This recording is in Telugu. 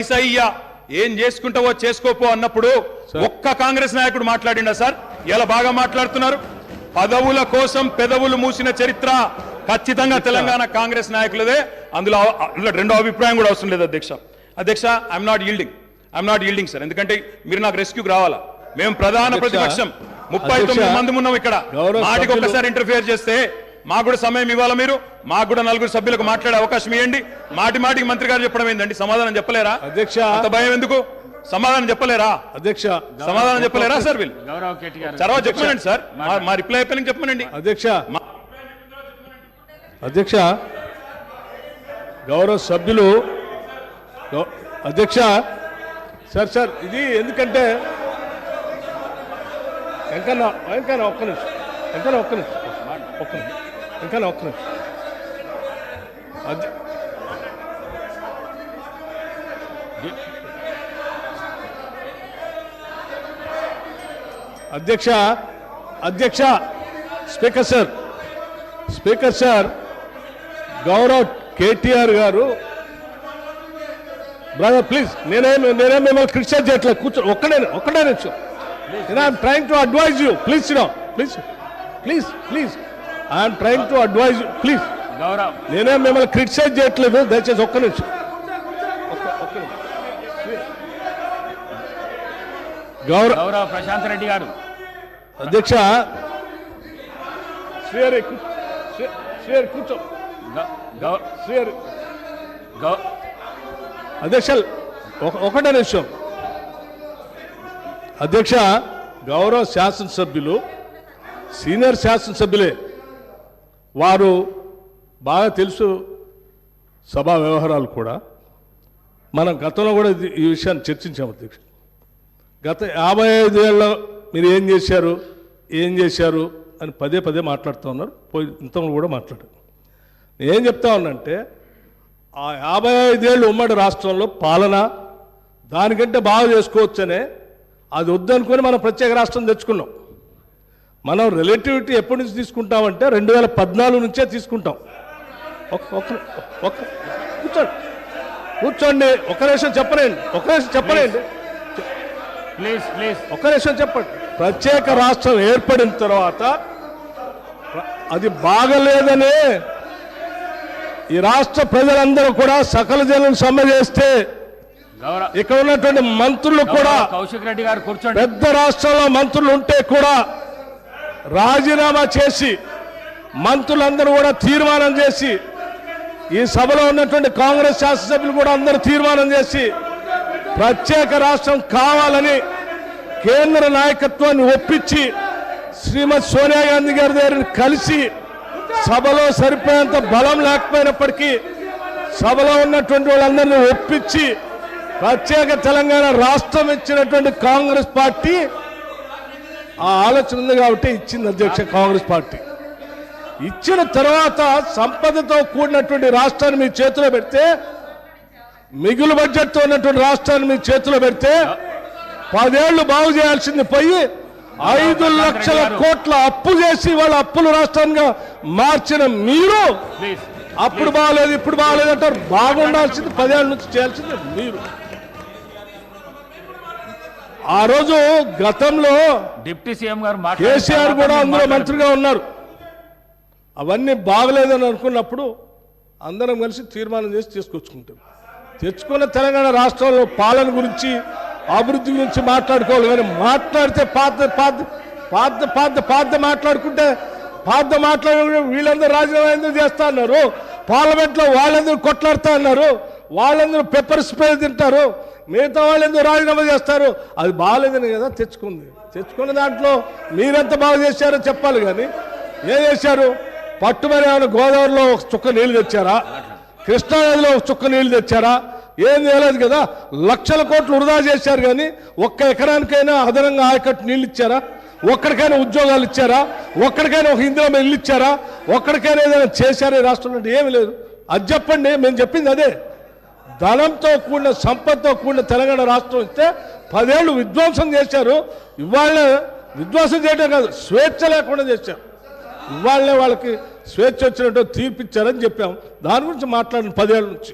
ఈసయ్య ఏం చేసుకుంటావో చేసుకోపో అన్నప్పుడు ఒక్క కాంగ్రెస్ నాయకుడు మాట్లాడిండా సార్? ఇలా బాగా మాట్లాడుతున్నారు. పదవుల కోసం పెదవులు మూసిన చరిత్ర ఖచ్చితంగా తెలంగాణ కాంగ్రెస్ నాయకులదే. అందులో రెండో అభిప్రాయం కూడా అవసరం లేదు అధ్యక్ష. I'm not yielding sir. ఎందుకంటే మీరు నాకు రెస్క్యూకి రావాలా. మేము ప్రధాన ప్రతిపక్షం 39 మంది ఉన్నాం ఇక్కడ. మాటికి ఒక్కసారి ఇంటర్ఫియర్ చేస్తే మాకు కూడా సమయం ఇవ్వాలా. మీరు మాకు కూడా 4 సభ్యులకు మాట్లాడే అవకాశం ఇవ్వండి. మాటికి మంత్రి గారు చెప్పడం ఏంటండి? సమాధానం చెప్పలేరా అధ్యక్ష? అంత భయం ఎందుకు? సమాధానం చెప్పలేరా అధ్యక్ష? సమాధానం చెప్పలేరా సార్? వీళ్ళు తర్వాత చెప్పమనండి సార్. మా రిప్లై అయిపోయిన చెప్పమనండి అధ్యక్ష. గౌరవ సభ్యులు అధ్యక్ష. సార్ ఇది ఎందుకంటే వెంకన్న ఒక్క నిమిషం అధ్యక్ష స్పీకర్ సార్ గౌరవ్ కేటీఆర్ గారు బ్రదర్ ప్లీజ్, నేనేం మిమ్మల్ని క్రిటిసైజ్ చేయట్లేదు. కూర్చో ఒక్కడే నిమిషం. I'm trying to advise you. Please I'm trying to advise you. Please నేనేం మిమ్మల్ని క్రిటిసైజ్ చేయట్లేదు. దయచేసి ఒక్క నిమిషం. గౌరవ ప్రశాంత్ రెడ్డి గారు అధ్యక్ష. కూర్చో అధ్యక్ష. ఒకటే నిమిషం అధ్యక్ష. గౌరవ శాసనసభ్యులు సీనియర్ శాసనసభ్యులే, వారు బాగా తెలుసు సభా వ్యవహారాలు కూడా. మనం గతంలో కూడా ఈ విషయాన్ని చర్చించాము అధ్యక్ష. గత 55 ఏళ్ళలో మీరు ఏం చేశారు అని పదే మాట్లాడుతూ ఉన్నారు. ఇంతలో కూడా మాట్లాడారు. నేనేం చెప్తా ఉన్నానంటే ఆ 55 ఏళ్ళు ఉమ్మడి రాష్ట్రంలో పాలన దానికంటే బాగా చేసుకోవచ్చనే అది వద్దనుకొని మనం ప్రత్యేక రాష్ట్రం తెచ్చుకున్నాం. మనం రిలేటివిటీ ఎప్పటి నుంచి తీసుకుంటామంటే 2014 నుంచే తీసుకుంటాం. కూర్చోండి. ఒక్క నిమిషం చెప్పండి. ఒక్క నిమిషం చెప్పండి. ప్రత్యేక రాష్ట్రం ఏర్పడిన తర్వాత అది బాగలేదనే ఈ రాష్ట్ర ప్రజలందరూ కూడా సకల జనం సమ్మె చేస్తే ఇక్కడ ఉన్నటువంటి మంత్రులు కూడా కౌశిక్ రెడ్డి గారు కూర్చోండి. పెద్ద రాష్ట్రంలో మంత్రులు ఉంటే కూడా రాజీనామా చేసి మంత్రులందరూ కూడా తీర్మానం చేసి, ఈ సభలో ఉన్నటువంటి కాంగ్రెస్ శాసనసభ్యులు కూడా అందరూ తీర్మానం చేసి ప్రత్యేక రాష్ట్రం కావాలని కేంద్ర నాయకత్వాన్ని ఒప్పించి శ్రీమతి సోనియా గాంధీ గారి దగ్గర కలిసి సభలో సరిపోయేంత బలం లేకపోయినప్పటికీ సభలో ఉన్నటువంటి వాళ్ళందరినీ ఒప్పించి ప్రత్యేక తెలంగాణ రాష్ట్రం ఇచ్చినటువంటి కాంగ్రెస్ పార్టీ ఆ ఆలోచన ఉంది కాబట్టి ఇచ్చింది అధ్యక్ష. కాంగ్రెస్ పార్టీ ఇచ్చిన తర్వాత సంపదతో కూడినటువంటి రాష్ట్రాన్ని మీ చేతిలో పెడితే, మిగులు బడ్జెట్తో ఉన్నటువంటి రాష్ట్రాన్ని మీ చేతిలో పెడితే 10 ఏళ్లు బాగు చేయాల్సింది పోయి 5 లక్షల కోట్ల అప్పు చేసి వాళ్ళ అప్పుల రాష్ట్రంగా మార్చిన మీరు అప్పుడు బాగలేదు ఇప్పుడు బాగలేదు అంటారు. బాగుండాల్సింది 10 ఏళ్ళ నుంచి చేయాల్సింది మీరు. ఆ రోజు గతంలో డిప్యూటీ సీఎం గారు కేసీఆర్ కూడా అందులో మంత్రిగా ఉన్నారు. అవన్నీ బాగలేదని అనుకున్నప్పుడు అందరం కలిసి తీర్మానం చేసి తెచ్చుకున్న తెలంగాణ రాష్ట్రంలో పాలన గురించి అభివృద్ధి గురించి మాట్లాడుకోవాలి. కానీ మాట్లాడితే పాత మాట్లాడుకుంటే వీళ్ళందరూ రాజీనామా ఎందుకు చేస్తా అన్నారు, పార్లమెంట్లో వాళ్ళందరూ కొట్లాడుతా అన్నారు, వాళ్ళందరూ పెప్పర్ స్ప్రే తింటారు, మిగతా వాళ్ళు ఎందుకు రాజీనామా చేస్తారు? అది బాగాలేదని కదా తెచ్చుకున్న దాంట్లో మీరెంత బాగా చేశారో చెప్పాలి. కానీ ఏం చేశారు? పట్టుమని ఏమైనా గోదావరిలో ఒక చుక్క నీళ్లు తెచ్చారా? కృష్ణానదిలో ఒక చుక్క నీళ్లు తెచ్చారా? ఏం చేయలేదు కదా. లక్షల కోట్లు వృధా చేశారు. కానీ ఒక్క ఎకరానికైనా అదనంగా ఆయకట్టు నీళ్ళు ఇచ్చారా? ఒక్కడికైనా ఉద్యోగాలు ఇచ్చారా? ఒక్కడికైనా ఒక ఇందిరమ్మ ఇల్లు ఇచ్చారా? ఒక్కడికైనా ఏదైనా చేశారా ఈ రాష్ట్రంలో? ఏమి లేదు. అది చెప్పండి. మేము చెప్పింది అదే. ధనంతో కూడిన సంపదతో కూడిన తెలంగాణ రాష్ట్రం ఇస్తే 10 ఏళ్ళు విధ్వంసం చేశారు. ఇవాళ విధ్వంసం చేయడం కాదు, స్వేచ్ఛ లేకుండా చేశారు. ఇవాళనే వాళ్ళకి స్వేచ్ఛ వచ్చినట్టు తీర్పిచ్చారని చెప్పాం. దాని గురించి మాట్లాడిన 10 ఏళ్ళ నుంచి